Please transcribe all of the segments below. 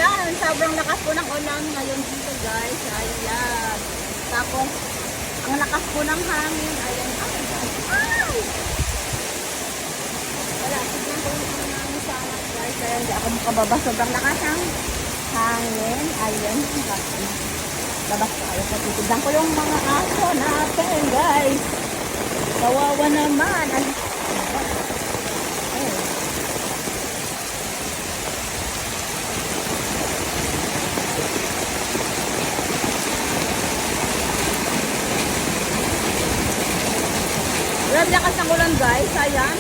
Ayan, sobrang lakas po ng ulan ngayon dito guys. Ayan. Tapos, ang lakas po ng hangin. Ayan. Ay! Wala, tignan po yung ulan namin sa anak guys. Ayan, hindi ako makababa. Sobrang lakas ang hangin. Ayan. Labas ko kayo. Titignan ko yung mga aso natin guys. Kawawa naman. Ay. Grabe lakas ng ulan guys, ayan.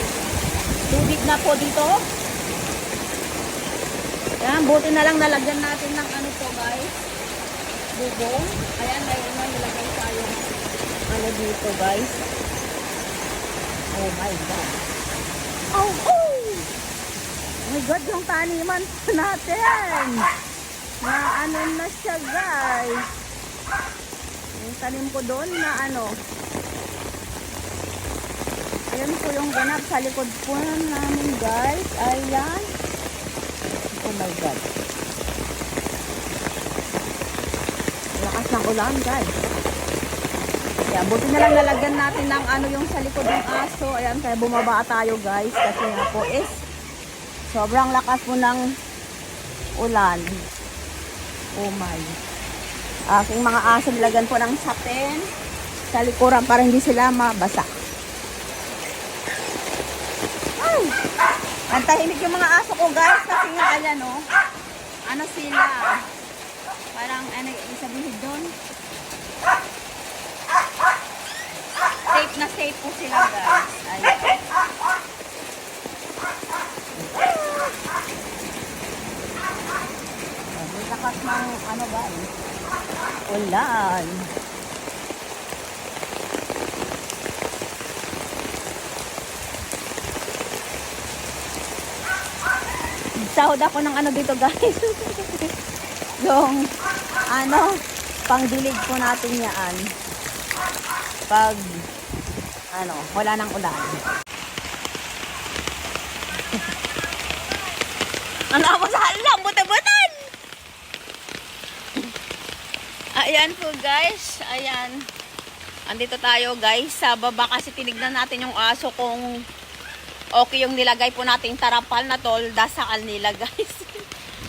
Tubig na po dito. Ayan, buti na lang nalagyan natin ng ano to guys. Bubong. Ayan, mayroon na nilagay tayo ano dito guys. Oh my God. Oh, oh! Oh my God, yung taniman natin. Na ano na siya guys. Yung tanim ko doon na ano. Ayan po yung ganap sa likod po namin guys. Ayan. Oh my God. Lakas ng ulan guys. Kaya buti na lang nalagyan natin ng ano yung sa likod ng aso. Ayan, kaya bumaba tayo guys. Kasi nga po is sobrang lakas po ng ulan. Oh my. Aking mga aso nilagyan po ng sapin sa likuran para hindi sila mabasa. Ang tahimik yung mga aso ko guys kasi nga ayan no. Ano sila? Parang ano sabihin doon? Safe na safe po sila guys. Ayan. May lakas ng ano guys? Ulan. Sahod ako ng ano dito guys. Yung ano pangdilig po natin yan pag ano wala nang ulan. Ano ako sa halang buta-butan. Ayan po guys. Ayan. Andito tayo guys sa baba kasi tinignan natin yung aso kung okay yung nilagay po nating tarapal na tolda sa nila guys.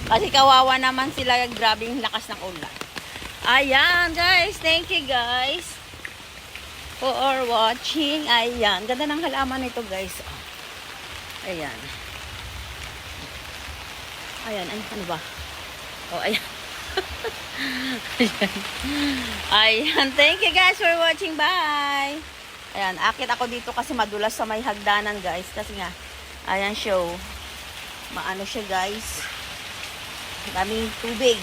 Kasi kawawa naman sila, grabing lakas ng ulan. Ayan guys, thank you guys for watching. Ayan, ganda ng halaman nito guys. Ayan. Ayan, ano ba? Oh, ayan. Ayan. Ayan, thank you guys for watching. Bye! Ayan, akit ako dito kasi madulas sa may hagdanan guys. Kasi nga, ayan show. Maano siya guys. Daming tubig.